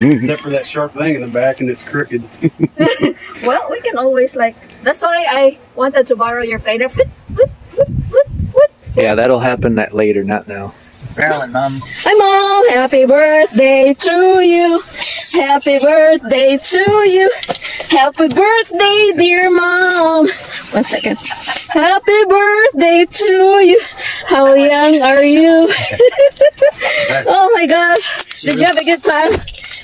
Except for that sharp thing in the back and it's crooked. Well, we can always that's why I wanted to borrow your fader. Yeah, that'll happen later, not now. Marilyn, Mom. Hi, Mom. Happy birthday to you. Happy birthday to you. Happy birthday, dear Mom. 1 second. Happy birthday to you. How young are you? Oh my gosh. Did you have a good time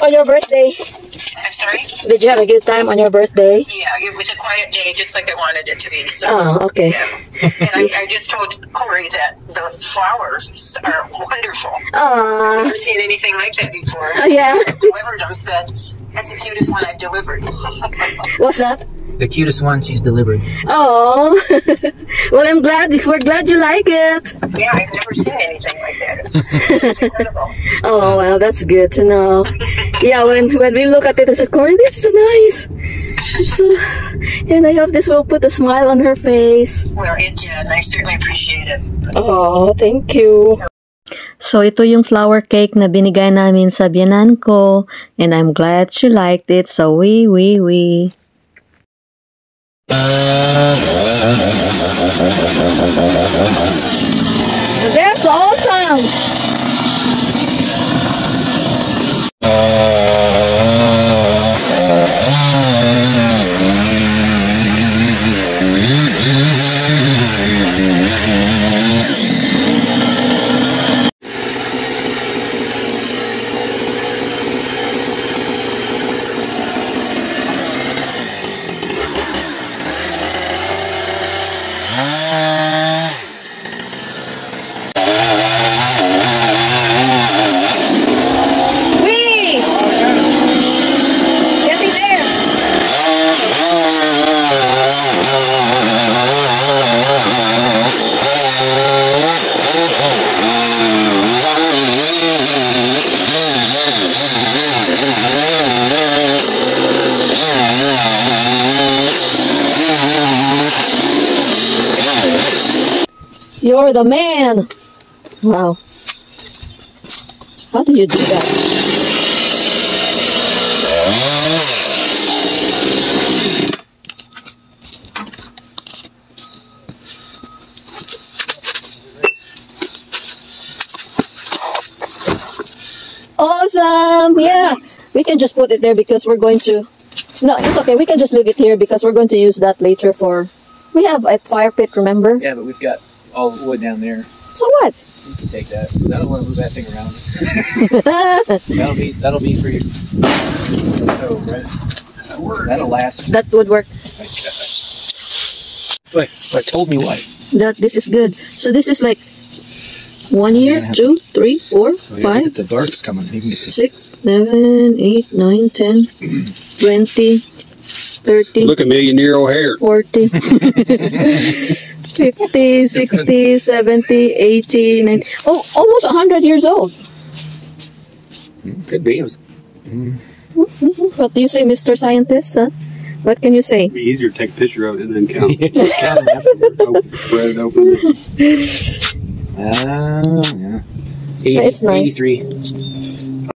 on your birthday? I'm sorry? Did you have a good time on your birthday? Yeah, it was a quiet day, just like I wanted it to be. So, Oh, okay. yeah. And I just told Corey that the flowers are wonderful. Aww. I've never seen anything like that before. Oh, yeah. I delivered them, said, that's the cutest one I've delivered. What's that? The cutest one she's delivered. Oh. Well, I'm glad. We're glad you like it. Yeah, I've never seen anything like that. It's incredible. Oh, well, that's good to know. Yeah, when we look at it, I said, Corey, this is so nice. And I hope this will put a smile on her face. Well, it did, and I certainly appreciate it. Oh, thank you. So, ito yung flower cake na binigay namin sa biyanan ko. And I'm glad she liked it. So, we. That's awesome! You're the man! Wow. How do you do that? Awesome! Yeah! We can just put it there because we're going to... No, it's okay. We can just leave it here because we're going to use that later for... We have a fire pit, remember? Yeah, but we've got all the wood down there. So what? You can take that. I don't want to move that thing around. that'll be for you. So, right? That'll last. That would work. But told me what? That this is good. So this is like 1 year, 2, 3, 4, 5. The bark's coming. You can get this. 6, 7, 8, 9, 10, 20, 30. Look, $1,000,000 hair. 40. 50, 60, 70, 80, 90. Oh, almost 100 years old. Could be. It was, What do you say, Mr. Scientist? Huh? What can you say? It'd be easier to take a picture of it and then count. just count them afterwards. Spread it open. Yeah. 80, It's nice. 83.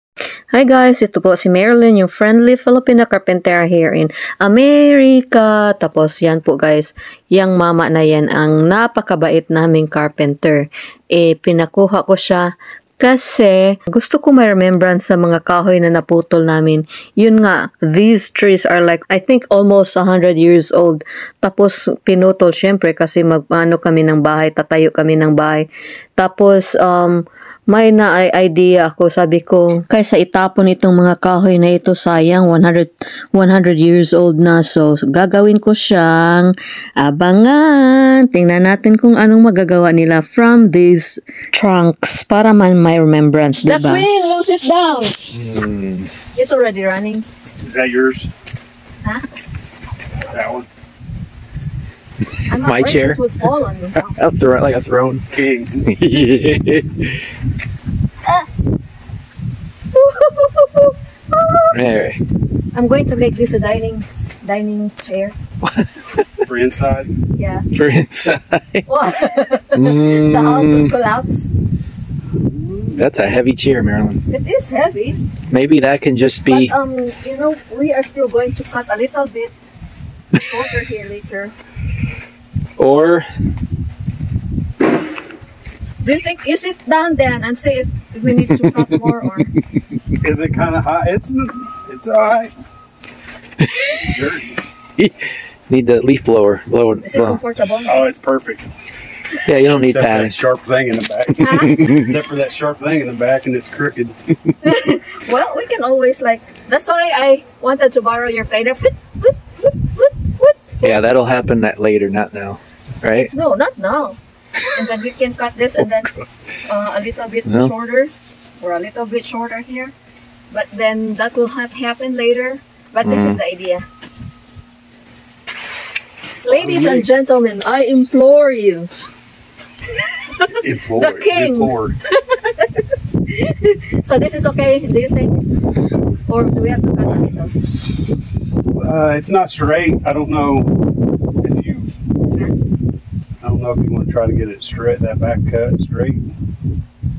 Hi guys, ito po si Marilyn, yung friendly Filipina carpenter here in America. Tapos yan po guys, yung mama na yan ang napakabait naming carpenter. Pinakuha ko siya kasi gusto ko may remembrance sa mga kahoy na naputol namin. Yun nga, these trees are like, I think almost 100 years old. Tapos pinutol syempre kasi magano kami ng bahay, tatayo kami ng bahay. Tapos, may na-idea ako, sabi ko, kaysa itapon itong mga kahoy na ito, sayang, 100 years old na. So, gagawin ko siyang abangan. Tingnan natin kung anong magagawa nila from these trunks para man may remembrance, diba? The queen will sit down. It's already running. Is that yours? Huh? That one? I'm My afraid chair. this would fall on me. I'll throw it like a throne. King. Anyway. I'm going to make this a dining chair. For inside? Yeah. For inside. What? The house will collapse. That's a heavy chair, Marilyn. It is heavy. Maybe that can just be. But you know, we are still going to cut a little bit shorter here later. Or Do you think you sit down then and see if we need to cut more or? Is it kind of hot? It's alright. need the leaf blower. Blow Is it comfortable? Oh, it's perfect. Yeah, you don't need Except for padding. that sharp thing in the back. Huh? Except for that sharp thing in the back and it's crooked. Well, we can always like. That's why I wanted to borrow your planer. Yeah, that'll happen later, not now. Right? No, not now. And then we can cut this and then a little bit No. shorter or a little bit shorter here. But then that will have happen later. But this is the idea. Ladies and gentlemen, I implore you. Implored. The king. Implored. So this is okay, do you think? Or do we have to cut a little? It's not straight. I don't know if you. I don't know if you want to try to get it straight, that back cut straight,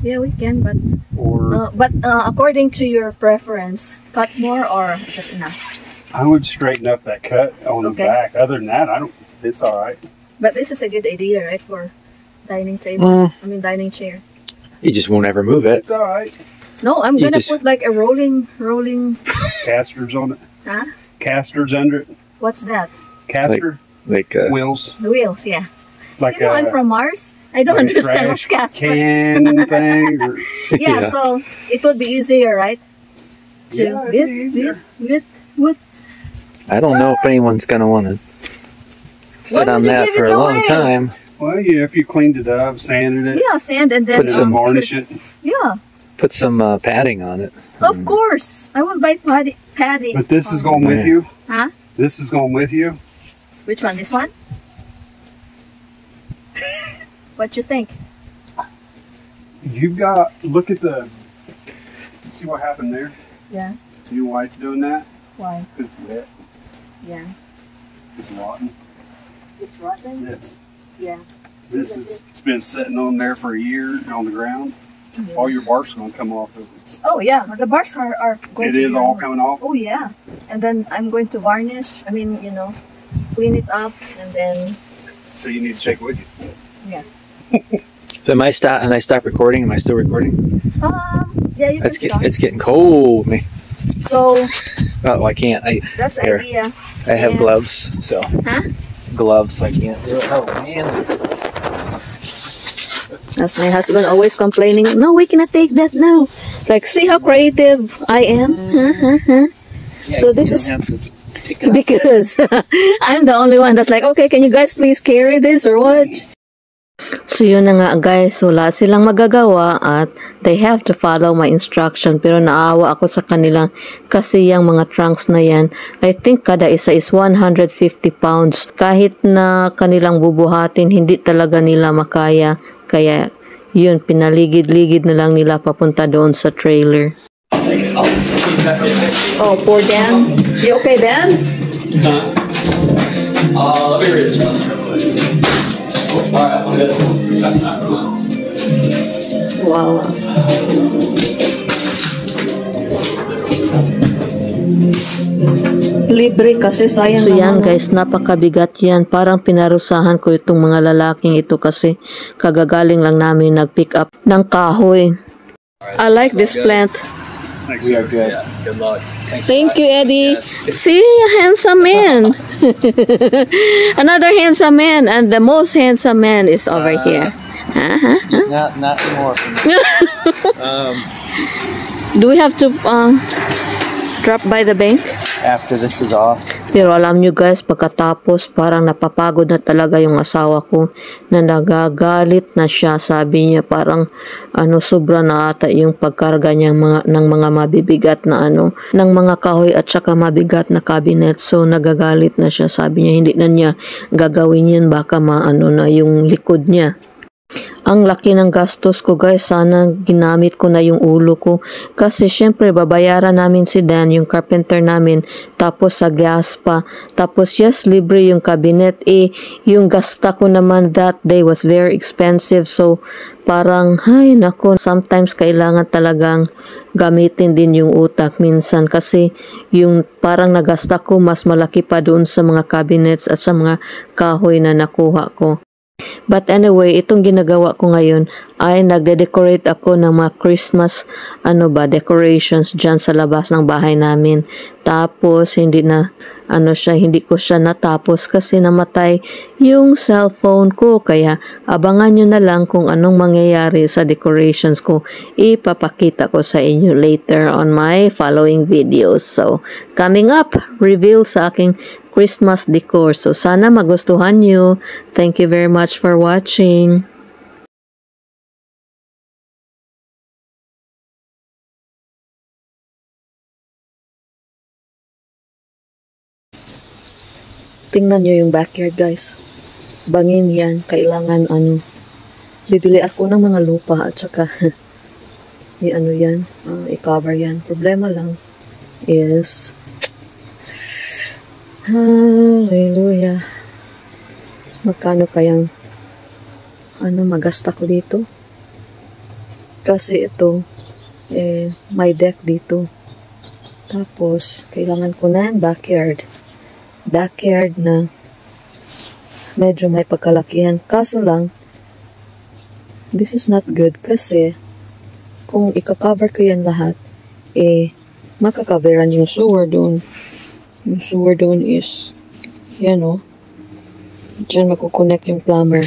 Yeah, we can, but or according to your preference, cut more or just enough? I would straighten up that cut on Okay. the back. Other than that, I don't. It's all right. But this is a good idea, right, for dining table? Mm, I mean, dining chair. you just won't ever move it. It's all right. No, I'm You gonna just- put like a rolling. Casters on it. Huh? Casters under it. What's that? Caster Like wheels. The wheels, yeah. Like You know, I'm a from Mars. I don't like a understand trash what's gas. can thing. Or, Yeah, Yeah. so it would be easier, right? Yeah, it'd be easier. With. I don't know if anyone's gonna want to sit Why on would you that give for it a long away? time. well, yeah, if you cleaned it up, sanded it, Yeah, sand and then Put some varnish it. Yeah, Put some padding on it. of course. I would buy paddy. But this is going with you. Huh? This is going with you. Which one? This one? What you think? You've got. Look at the. See what happened there. Yeah. You know why it's doing that? Why? It's wet. Yeah. It's rotten. It's rotten. This. Yeah. This is. It's been sitting on there for a year on the ground. All your bark's going to come off of it. Oh yeah, the barks are going It to is be all removed. coming off. Oh yeah, and then I'm going to varnish. I mean, you know, clean it up, and then So you need to check with you. yeah. So am I stop recording? Am I still recording? Yeah, you can start. It's getting cold. Me. So Oh, I can't. that's the Here. idea. I have Yeah. gloves, so Huh? gloves. So I can't do it. Oh man. That's my husband always complaining. No, we cannot take that now. Like, see how creative I am. Yeah, So you this don't is- have to pick it up. Because I'm the only one that's like, okay, can you guys please carry this or what? So yun na nga guys, wala silang magagawa at they have to follow my instruction, pero naawa ako sa kanila kasi yung mga trunks na yan, I think kada isa is 150 pounds. Kahit na kanilang bubuhatin, hindi talaga nila makaya. Kaya yun, pinaligid-ligid na lang nila papunta doon sa trailer. Oh, poor Dan. You okay, Dan? Let me readjust real quick. Alright, I'm good. Wow. Libre kasi sayang. So yan guys, napakabigat yan. Parang pinarusahan ko itong mga lalaking ito kasi kagagaling lang namin nag-pick up ng kahoy. I like this plant. Thanks, We are sir. good. Yeah, good luck. Thanks. Thank you, Eddie. See, a handsome man. Another handsome man, and the most handsome man is over here. Not anymore. Do we have to drop by the bank? After this is off. Pero alam nyo guys, pagkatapos parang napapagod na talaga yung asawa ko na nagagalit na siya. Sabi niya parang sobra na ata yung pagkarga niya ng mga mabibigat na ng mga kahoy at saka mabigat na cabinet. So nagagalit na siya. Sabi niya hindi na niya gagawin yun, baka na yung likod niya. Ang laki ng gastos ko guys, sana ginamit ko na yung ulo ko. Kasi syempre babayaran namin si Dan, yung carpenter namin, tapos sa gas pa. Tapos yes, libre yung cabinet. Yung gasta ko naman that day was very expensive. So parang, hay nako, sometimes kailangan talagang gamitin din yung utak minsan. Kasi yung parang nagasta ko, mas malaki pa doon sa mga cabinets at sa mga kahoy na nakuha ko. But anyway, itong ginagawa ko ngayon ay nagde-decorate ako ng mga Christmas decorations dyan sa labas ng bahay namin. Tapos hindi ko siya natapos kasi namatay yung cellphone ko, kaya abangan nyo na lang kung anong mangyayari sa decorations ko. Ipapakita ko sa inyo later on my following videos. So, coming up, reveal sa aking Christmas decor. So, sana magustuhan nyo. Thank you very much for watching. Tingnan nyo yung backyard guys. Bangin yan. Kailangan bibili ako ng mga lupa at saka i-cover yan. Problema lang is hallelujah. Magkano kayang magasta ko dito? Kasi ito may deck dito. Tapos kailangan ko na yung backyard na medyo may pagkalakihan. Kaso lang, this is not good kasi kung i-cover ko yan lahat, makakaveran yung sewer doon. Yung sewer doon is, dyan makukonect yung plumber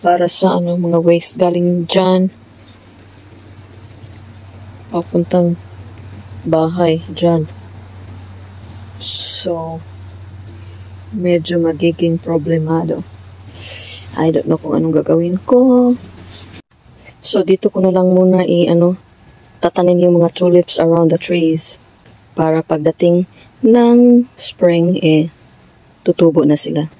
para sa mga waste galing dyan papuntang bahay dyan. So, medyo magiging problemado. I don't know kung anong gagawin ko. So, dito ko na lang muna tatanim yung mga tulips around the trees para pagdating ng spring, tutubo na sila.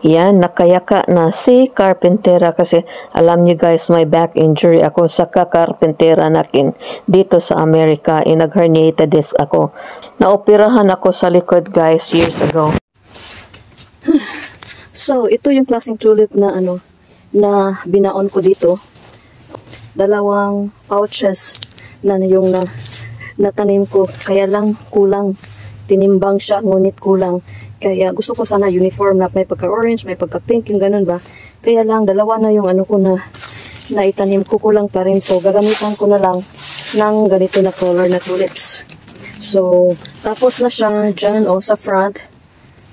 Yan, nakayaka na si Carpentera kasi alam nyo guys, may back injury ako sa kakarpentera nakin dito sa Amerika. Nag-herniated disc ako. Naoperahan ako sa likod guys years ago. So, ito yung klaseng tulip na na binaon ko dito. Dalawang pouches na yung natanim ko. Kaya lang kulang. Tinimbang siya, ngunit kulang. Kaya gusto ko sana uniform na may pagka-orange, may pagka-pink, yung ganun ba. Kaya lang, dalawa na yung ko na itanim ko, kulang pa rin. So, gagamitan ko na lang ng ganito na color na tulips. So, tapos na siya dyan, sa front.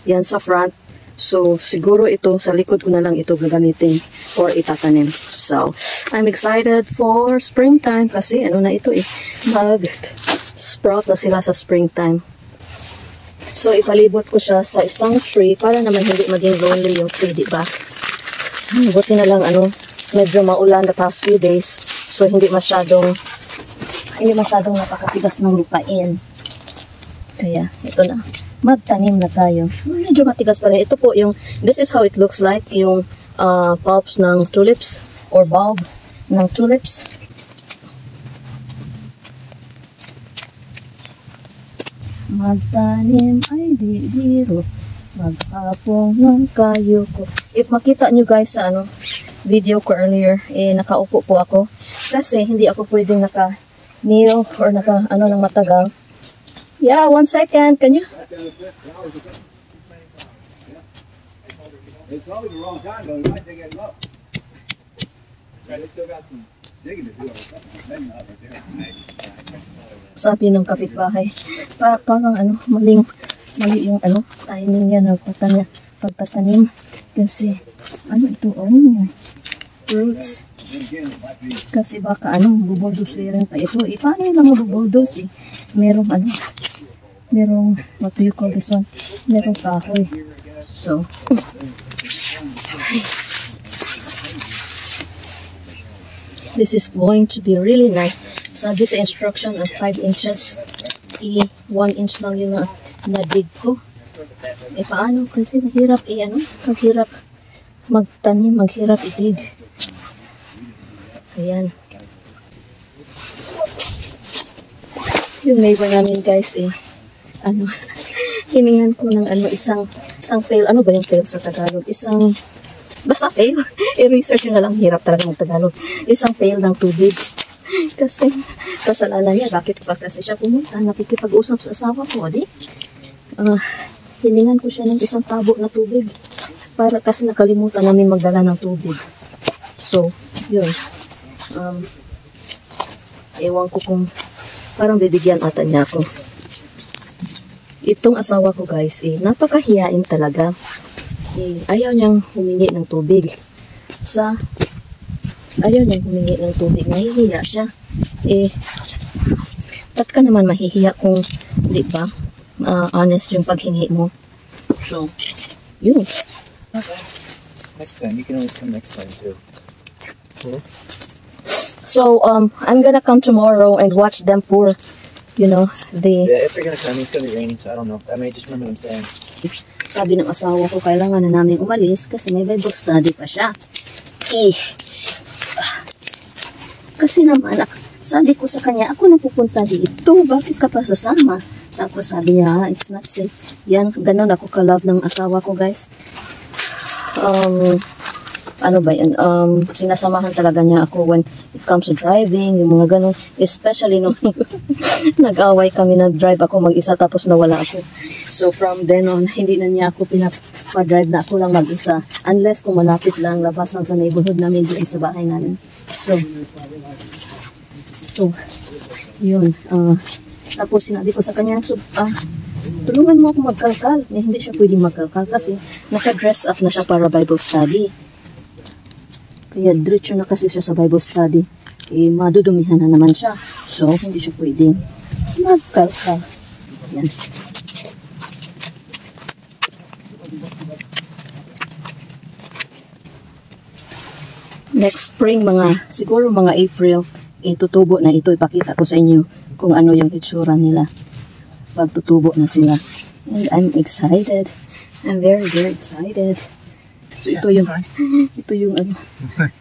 Yan, sa front. So, siguro ito, sa likod ko na lang ito gagamitin or itatanim. So, I'm excited for springtime kasi na ito mag-sprout na sila sa springtime. So, ipalibot ko siya sa isang tree para naman hindi maging lonely yung tree, diba? Buti na lang, medyo maulan the past few days. So, hindi masyadong napakatigas ng lupain. Kaya, ito na. Magtanim na tayo. Medyo matigas pa rin. Ito po this is how it looks like, yung bulbs ng tulips or bulb ng tulips. Magtanim ay di biro, maghapong ng kayo ko. If makita nyo guys sa video ko earlier, nakaupo po ako kasi hindi ako pwedeng naka-kneel or ng matagal. Yeah, 1 second. Can you? It's probably the wrong time though. You might dig it up. Right, they still got some digging to do. Maybe not right there. Sabi ng kapitbahay, parang maling mali yung ano, timing niya na pagtatanim. Kasi, ano ito, roots. Kasi baka ano, bubuldosin pa ito. Paano yung mga bubuldos eh? Merong ano, merong, what do you call this one? Merong kahoy. So, this is going to be really nice. Sabi sa instruction of 5 inches, 1 inch lang yung na-dig ko. Paano? Kasi mahirap maghirap magtanim, maghirap i-dig. Ayan. Yung neighbor namin guys hiningan ko ng isang pail. Ano ba yung pail sa Tagalog? Basta pail. I-research nyo na lang. Hirap talaga mag-Tagalog. Isang pail ng tubig. Kasi, kasalanan niya. Bakit pa kasi siya pumunta? Nakikipag-usap sa asawa ko, di? Hiningan ko siya ng isang tabo na tubig. Para kasi nakalimutan namin magdala ng tubig. So, yun. Ewan ko kung parang bibigyan ata niya ako. Itong asawa ko guys, napakahiyain talaga. Ayaw niyang humingi ng tubig. Ayaw niyang humingi ng tubig. Nahihiya siya. Ba't ka naman mahihiya kung, di ba, honest yung paghingi mo. So, yun. Okay. Next time. You can always come next time too. Yeah. So, I'm gonna come tomorrow and watch them pour, Yeah, if they're gonna come, it's gonna be raining, so I don't know. I may just remember them saying. Sabi ng asawa ko, kailangan na namin umalis kasi may Bible study pa siya. Kasi naman, sabi ko sa kanya, ako na pupunta dito, bakit ka pa sasama? Tapos sabi niya, it's not safe. Yan, ganun ako ka-love ng asawa ko, guys. Ano ba yan? Sinasamahan talaga niya ako when it comes to driving, yung mga ganun. Especially nung nag-away kami, nag-drive ako mag-isa tapos nawala ako. So from then on, hindi na niya ako pinapa-drive na ako lang mag-isa. Unless kung malapit lang, labas lang sa neighborhood namin doon sa bahay namin. So yun. Tapos sinabi ko sa kanya, tulungan mo ako magkalkal. Hindi siya pwedeng magkalkal kasi naka-dress up na siya para Bible study. Kaya diretso na kasi siya sa Bible study. Madudumihan na naman siya. So, hindi siya pwedeng magkalkal. Yan. Next spring, siguro mga April, tutubo na ito. Ipakita ko sa inyo kung ano yung itsura nila. Pagtutubo na sila. And I'm excited. I'm very, very excited. So ito yung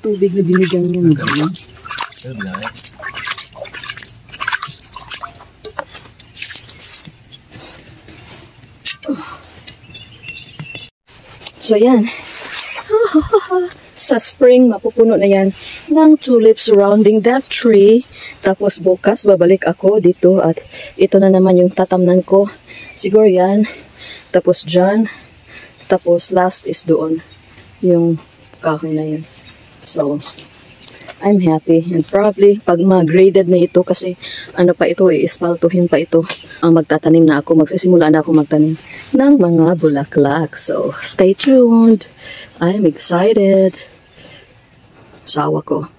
tubig na binigyan niya. So yan. Sa spring, mapupuno na yan ng tulips surrounding that tree. Tapos bukas, babalik ako dito at ito na naman yung tatamnan ko. Siguro yan. Tapos dyan. Tapos last is doon. Yung kahoy na yun. So, I'm happy. And probably, pag ma-graded na ito, kasi ano pa ito, iispaltuhin pa ito, ang magtatanim na ako, magsisimula na ako magtanim ng mga bulaklak. So, stay tuned. I'm excited. Sawa ko.